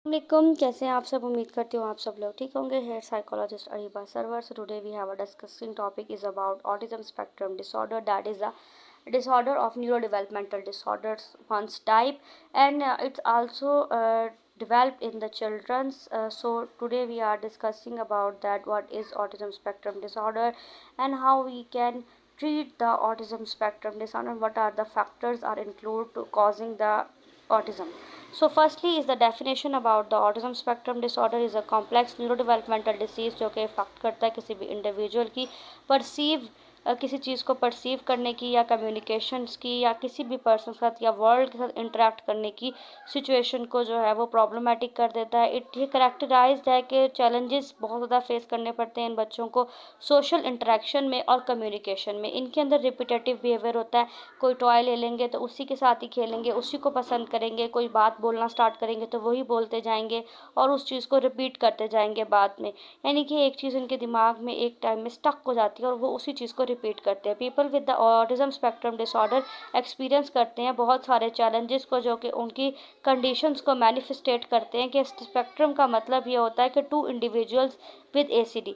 वालेकुम, कैसे हैं आप सब। उम्मीद करती हूँ आप सब लोग ठीक होंगे। Here psychologist Areeba Sarwar. So today we have a discussing topic is about autism spectrum disorder, that is a disorder of neurodevelopmental disorders one's type, and it's also developed in the children's. So today we are discussing about that what is autism spectrum disorder and how we can treat the autism spectrum disorder, what are the factors are included to causing the autism. So firstly is the definition about the autism spectrum disorder is a complex neurodevelopmental disease जो कि effect करता है किसी भी individual की perceive किसी चीज़ को perceive करने की या कम्युनिकेशंस की या किसी भी पर्सन के साथ या वर्ल्ड के साथ इंटरेक्ट करने की सिचुएशन को जो है वो प्रॉब्लमेटिक कर देता है। ये करेक्टराइज्ड है कि चैलेंजेस बहुत ज़्यादा फेस करने पड़ते हैं इन बच्चों को सोशल इंटरेक्शन में और कम्युनिकेशन में। इनके अंदर रिपीटेटिव बिहेवियर होता है, कोई टॉय ले लेंगे तो उसी के साथ ही खेलेंगे, उसी को पसंद करेंगे, कोई बात बोलना स्टार्ट करेंगे तो वही बोलते जाएंगे और उस चीज़ को रिपीट करते जाएंगे बाद में। यानी कि एक चीज़ उनके दिमाग में एक टाइम में स्टक हो जाती है और वो उसी चीज़ को रिपीट करते हैं। People with the autism spectrum disorder experience करते हैं बहुत सारे चैलेंजेस को जो कि उनकी कंडीशंस को मैनिफेस्टेट करते हैं। कि स्पेक्ट्रम का मतलब ये होता है कि two individuals with ACD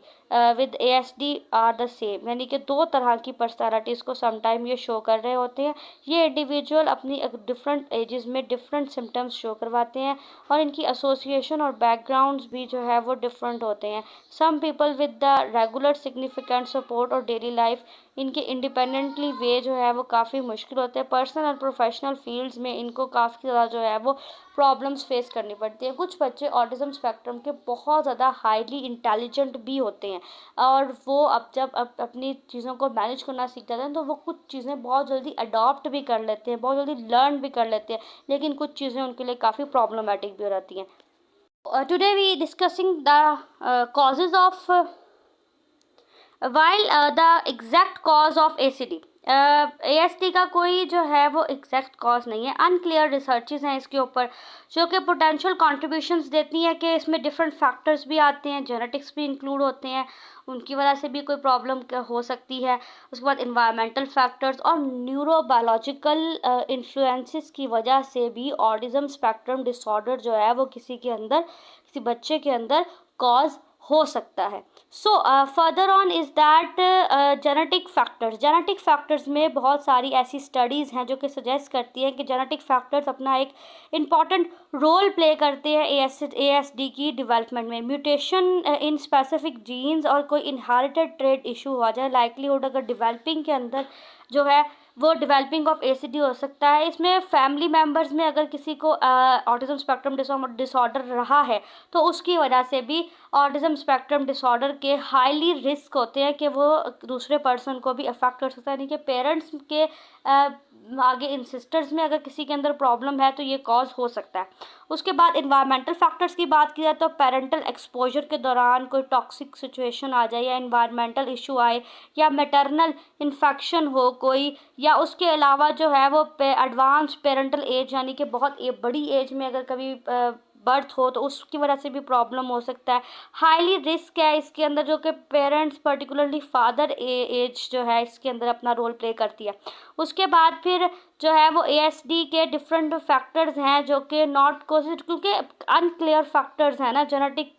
with ASD are the same, यानी कि दो तरह की पर्सनालिटीज़ को समटाइम ये शो कर रहे होते हैं। ये इंडिविजुअल अपनी डिफरेंट एजेस में डिफरेंट सिम्टम्स शो करवाते हैं और इनकी एसोसिएशन और बैकग्राउंड्स भी जो है वो डिफरेंट होते हैं। Some people with the regular significant support और डेली लाइफ, इनके इंडिपेंडेंटली वे जो है वो काफ़ी मुश्किल होते हैं। पर्सनल और प्रोफेशनल फील्ड्स में इनको काफ़ी ज़्यादा जो है वो प्रॉब्लम्स फेस करनी पड़ती है। कुछ बच्चे ऑटिज्म स्पेक्ट्रम के बहुत ज़्यादा हाईली इंटेलिजेंट भी होते हैं और वो जब अपनी चीज़ों को मैनेज करना सीख जाते हैं तो वो कुछ चीज़ें बहुत जल्दी अडॉप्ट भी कर लेते हैं, बहुत जल्दी लर्न भी कर लेते हैं, लेकिन कुछ चीज़ें उनके लिए काफ़ी प्रॉब्लमेटिक भी हो जाती हैं। Today we discussing the causes of while the exact cause of ACD। ASD का कोई जो है वो एग्जैक्ट कॉज नहीं है। अनक्लियर रिसर्चेज हैं इसके ऊपर जो कि पोटेंशियल कॉन्ट्रीब्यूशंस देती हैं कि इसमें डिफरेंट फैक्टर्स भी आते हैं, जेनेटिक्स भी इंक्लूड होते हैं, उनकी वजह से भी कोई प्रॉब्लम हो सकती है। उसके बाद इन्वायरमेंटल फैक्टर्स और न्यूरोबायोलॉजिकल इन्फ्लुएंसेस की वजह से भी ऑटिज्म स्पेक्ट्रम डिसऑर्डर जो है वो किसी के अंदर, किसी बच्चे के अंदर कॉज हो सकता है। So further on is that genetic factors में बहुत सारी ऐसी स्टडीज़ हैं जो कि सजेस्ट करती हैं कि जेनेटिक फैक्टर्स अपना एक इम्पॉर्टेंट रोल प्ले करते हैं ASD की डेवलपमेंट में। म्यूटेशन इन स्पेसिफिक जीन्स और कोई इनहेरिटेड ट्रेड इशू हो जाए, लाइकलीहुड अगर डेवलपिंग के अंदर जो है वो डेवलपिंग ऑफ ACD हो सकता है। इसमें फैमिली मेम्बर्स में अगर किसी को ऑटिज्म स्पेक्ट्रम डिसऑर्डर रहा है तो उसकी वजह से भी ऑटिज्म स्पेक्ट्रम डिसऑर्डर के हाईली रिस्क होते हैं कि वो दूसरे पर्सन को भी अफेक्ट कर सकता है। यानी कि पेरेंट्स के आगे इन सिस्टर्स में अगर किसी के अंदर प्रॉब्लम है तो ये कॉज हो सकता है। उसके बाद इन्वायरमेंटल फैक्टर्स की बात की जाए तो पेरेंटल एक्सपोजर के दौरान कोई टॉक्सिक सिचुएशन आ जाए या इन्वायरमेंटल इशू आए या मैटरनल इन्फेक्शन हो कोई, या उसके अलावा जो है वो एडवांस पेरेंटल एज यानी कि बहुत बड़ी एज में अगर कभी बर्थ हो तो उसकी वजह से भी प्रॉब्लम हो सकता है। हाईली रिस्क है इसके अंदर जो कि पेरेंट्स पर्टिकुलरली फादर एज जो है इसके अंदर अपना रोल प्ले करती है। उसके बाद फिर जो है वो ASD के डिफरेंट फैक्टर्स हैं जो कि नॉट कोजिड, क्योंकि अनक्लियर फैक्टर्स हैं ना, जेनेटिक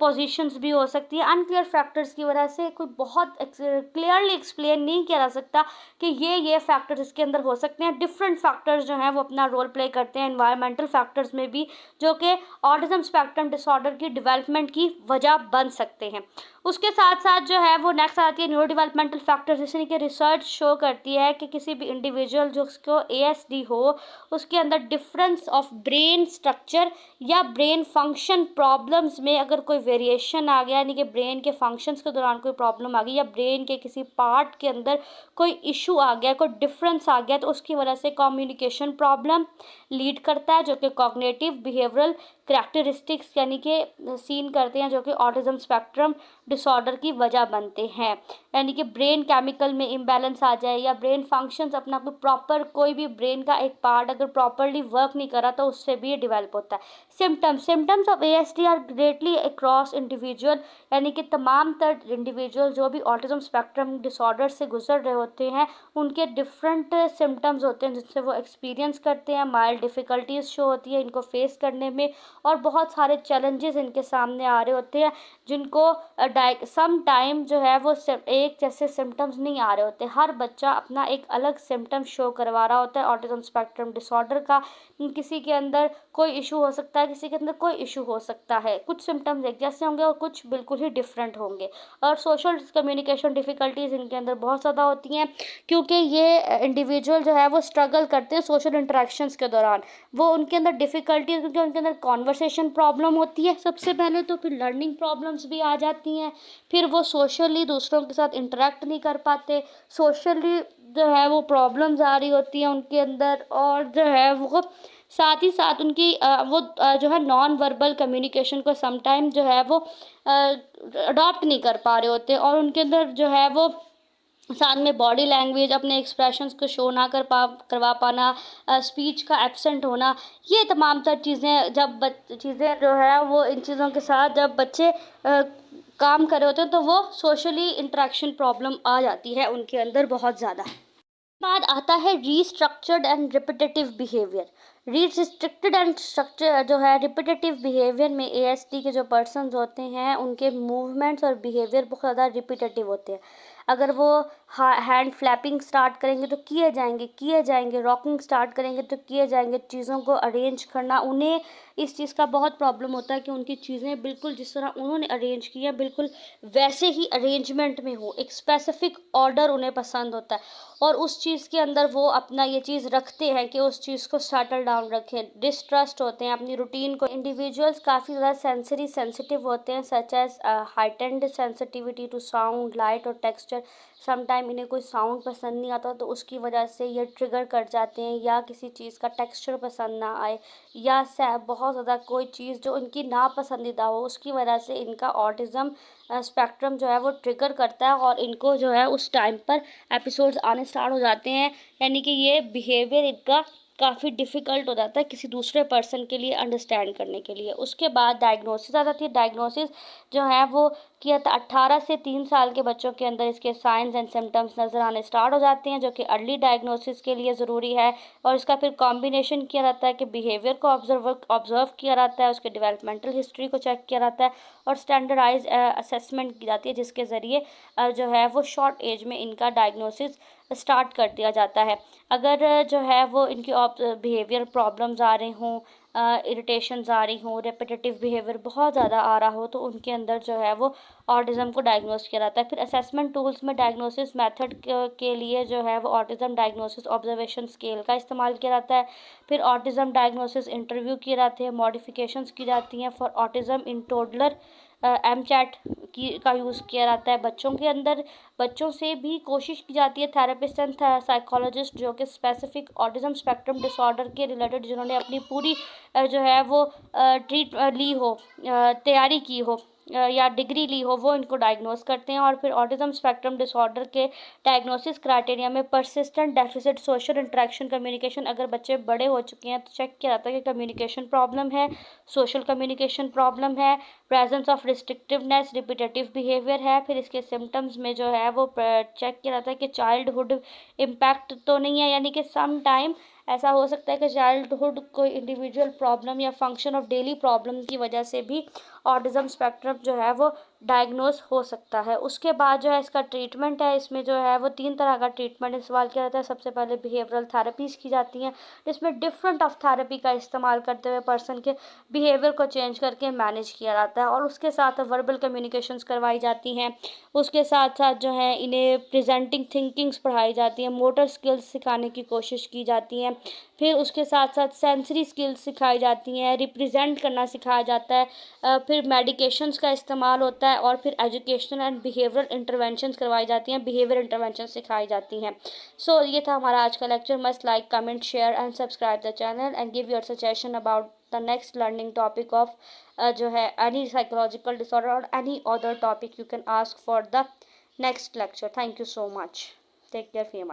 पोजीशंस भी हो सकती है। अनक्लियर फैक्टर्स की वजह से कोई बहुत क्लियरली एक्सप्लेन नहीं किया जा सकता कि ये फैक्टर्स इसके अंदर हो सकते हैं। डिफरेंट फैक्टर्स जो हैं वो अपना रोल प्ले करते हैं एनवायरमेंटल फैक्टर्स में भी, जो कि ऑटिज्म स्पेक्ट्रम डिसऑर्डर की डेवलपमेंट की वजह बन सकते हैं। उसके साथ साथ जो है वो नेक्स्ट आती है न्यूरो डेवलपमेंटल फैक्टर्स, जिससे कि रिसर्च शो करती है कि किसी भी इंडिविजुअल जो उसको ASD हो उसके अंदर डिफरेंस ऑफ ब्रेन स्ट्रक्चर या ब्रेन फंक्शन प्रॉब्लम्स में अगर कोई वेरिएशन आ गया, यानी कि ब्रेन के फंक्शंस के दौरान कोई प्रॉब्लम आ गई या ब्रेन के किसी पार्ट के अंदर कोई इशू आ गया, कोई डिफरेंस आ गया, तो उसकी वजह से कम्युनिकेशन प्रॉब्लम लीड करता है जो कि कॉग्निटिव बिहेवियरल करैक्टरिस्टिक्स यानी कि सीन करते हैं जो कि ऑटिज्म स्पेक्ट्रम डिसऑर्डर की वजह बनते हैं। यानी कि ब्रेन केमिकल में इम्बैलेंस आ जाए या ब्रेन फंक्शंस अपना दिमाग में प्रॉपर कोई भी ब्रेन का एक पार्ट अगर प्रॉपरली वर्क नहीं करा तो उससे भी ये डेवलप होता है। Symptoms of ASD are greatly across individual, यानी कि तमाम तर इंडिविजुअल जो भी ऑटिज्म स्पेक्ट्रम डिसऑर्डर से गुजर रहे होते हैं उनके डिफरेंट सिम्टम्स होते हैं जिससे वो एक्सपीरियंस करते हैं। माइल्ड डिफ़िकल्टीज शो होती है इनको फेस करने में, और बहुत सारे चैलेंजेस इनके सामने आ रहे होते हैं जिनको सम टाइम जो है वो एक जैसे सिम्टम्स नहीं आ रहे होते। हर बच्चा अपना एक अलग सिम्टम शो करवा रहा होता है ऑटिज्म स्पेक्ट्रम डिसऑर्डर का। किसी के अंदर कोई इशू हो सकता है, किसी के अंदर कोई इशू हो सकता है। कुछ सिम्टम्स एक जैसे होंगे और कुछ बिल्कुल ही डिफरेंट होंगे। और सोशल कम्युनिकेशन डिफ़िकल्टीज़ इनके अंदर बहुत ज़्यादा होती हैं क्योंकि ये इंडिविजुअल जो है वो स्ट्रगल करते हैं सोशल इंटरेक्शंस के दौरान। वो उनके अंदर डिफ़िकल्टीज क्योंकि उनके अंदर कॉन्वर्सेशन प्रॉब्लम होती है सबसे पहले तो, फिर लर्निंग प्रॉब्लम्स भी आ जाती हैं, फिर वो सोशली दूसरों के साथ इंटरेक्ट नहीं कर पाते, सोशली जो है वो प्रॉब्लम्स आ रही होती हैं उनके अंदर, और जो है वो साथ ही साथ उनकी जो है नॉन वर्बल कम्युनिकेशन को समटाइम जो है वो अडॉप्ट नहीं कर पा रहे होते, और उनके अंदर जो है वो साथ में बॉडी लैंग्वेज अपने एक्सप्रेशंस को शो ना करवा पाना, स्पीच का एब्सेंट होना, ये तमाम तर चीज़ें चीज़ें जो है वो इन चीज़ों के साथ जब बच्चे काम कर रहे होते हैं तो वो सोशली इंटरेक्शन प्रॉब्लम आ जाती है उनके अंदर बहुत ज़्यादा। बाद आता है restructured and repetitive behaviour. Restricted and structure जो है रिपीटेटिव बिहेवियर में ASD के जो पर्सन्स होते हैं उनके मूवमेंट्स और बिहेवियर बहुत ज़्यादा रिपीटेटिव होते हैं। अगर वो हैंड फ्लैपिंग स्टार्ट करेंगे तो किए जाएंगे, रॉकिंग स्टार्ट करेंगे तो किए जाएंगे, चीज़ों को अरेंज करना, उन्हें इस चीज़ का बहुत प्रॉब्लम होता है कि उनकी चीज़ें बिल्कुल जिस तरह उन्होंने अरेंज की है बिल्कुल वैसे ही अरेंजमेंट में हो, एक स्पेसिफिक ऑर्डर उन्हें पसंद होता है, और उस चीज़ के अंदर वो अपना ये चीज़ रखते हैं कि उस चीज़ को सेटल डाउन रखें। डिस्ट्रस्ट होते हैं अपनी रूटीन को। इंडिविजुअल्स काफ़ी ज़्यादा सेंसरी सेंसिटिव होते हैं, such as heightened sensitivity to sound, light और टेक्सचर। समटाइम इन्हें कोई साउंड पसंद नहीं आता तो उसकी वजह से ये ट्रिगर कर जाते हैं, या किसी चीज़ का टेक्सचर पसंद ना आए, या बहुत ज़्यादा कोई चीज़ जो इनकी नापसंदीदा हो उसकी वजह से इनका ऑटिज़म स्पेक्ट्रम जो है वो ट्रिगर करता है, और इनको जो है उस टाइम पर एपिसोड्स आने स्टार्ट हो जाते हैं, यानी कि ये बिहेवियर इनका काफ़ी डिफ़िकल्ट हो जाता है किसी दूसरे पर्सन के लिए अंडरस्टैंड करने के लिए। उसके बाद डायग्नोसिस आ जाती है। डायग्नोसिस जो है वो किया था 18 से 3 साल के बच्चों के अंदर इसके साइंस एंड सिम्टम्स नज़र आने स्टार्ट हो जाते हैं, जो कि अर्ली डायग्नोसिस के लिए ज़रूरी है। और इसका फिर कॉम्बिनेशन किया जाता है कि बिहेवियर को ऑब्जर्व किया जाता है, उसके डेवलपमेंटल हिस्ट्री को चेक किया जाता है, और स्टैंडर्डाइज असेसमेंट की जाती है जिसके ज़रिए जो है वो शॉर्ट एज में इनका डायग्नोसिस स्टार्ट कर दिया जाता है। अगर जो है वो इनकी बिहेवियर प्रॉब्लम्स आ रही हों, इरिटेशंस आ रही हों, रेपिटेटिव बिहेवियर बहुत ज़्यादा आ रहा हो, तो उनके अंदर जो है वो ऑटिज़म को डायग्नोस किया जाता है। फिर असेसमेंट टूल्स में डायग्नोसिस मेथड के लिए जो है वो ऑटिज़म डायग्नोसिस ऑब्जर्वेशन स्केल का इस्तेमाल किया जाता है। फिर ऑटिज़म डायग्नोसिस इंटरव्यू किए जाते हैं, मॉडिफिकेशंस की जाती हैं for autism in toddler. MCAT का यूज़ किया जाता है बच्चों के अंदर। बच्चों से भी कोशिश की जाती है, थेरेपिस्ट एंड साइकोलॉजिस्ट जो कि स्पेसिफिक ऑटिज़म स्पेक्ट्रम डिसऑर्डर के रिलेटेड जिन्होंने अपनी पूरी जो है वो ली हो, तैयारी की हो, या डिग्री ली हो, वो इनको डायग्नोस करते हैं। और फिर ऑटिज़म स्पेक्ट्रम डिसऑर्डर के डायग्नोसिस क्राइटेरिया में persistent deficit social interaction communication, अगर बच्चे बड़े हो चुके हैं तो चेक किया जाता है कि कम्युनिकेशन प्रॉब्लम है, सोशल कम्युनिकेशन प्रॉब्लम है, प्रेजेंस ऑफ रिस्ट्रिक्टिवनेस, रिपीटेटिव बिहेवियर है। फिर इसके सिम्टम्स में जो है वो चेक किया जाता है कि चाइल्डहुड इम्पैक्ट तो नहीं है, यानी कि सम टाइम ऐसा हो सकता है कि चाइल्डहुड कोई इंडिविजुअल प्रॉब्लम या फंक्शन ऑफ डेली प्रॉब्लम की वजह से भी ऑटिज़म स्पेक्ट्रम जो है वो डायग्नोस हो सकता है। उसके बाद जो है इसका ट्रीटमेंट है, इसमें जो है वो 3 तरह का ट्रीटमेंट इस्तेमाल किया जाता है। सबसे पहले बिहेवियरल थेरेपीज़ की जाती हैं जिसमें डिफरेंट ऑफ थेरेपी का इस्तेमाल करते हुए पर्सन के बिहेवियर को चेंज करके मैनेज किया जाता है, और उसके साथ वर्बल कम्युनिकेशंस करवाई जाती हैं। उसके साथ साथ जो है इन्हें प्रेजेंटिंग थिंकिंग्स पढ़ाई जाती हैं, मोटर स्किल्स सिखाने की कोशिश की जाती हैं। फिर उसके साथ साथ सेंसरी स्किल्स सिखाई जाती हैं, रिप्रेजेंट करना सिखाया जाता है। फिर मेडिकेशंस का इस्तेमाल होता है, और फिर एजुकेशनल एंड बिहेवियरल इंटरवेंशंस करवाई जाती हैं, बिहेवियर इंटरवेंशन सिखाई जाती हैं। सो ये था हमारा आज का lecture. Must like, comment, share and subscribe the channel and give your suggestion about the next learning topic of जो है एनी साइकोलॉजिकल डिसऑर्डर और any other topic you can ask for the next lecture. Thank you so much. Take care, Fema.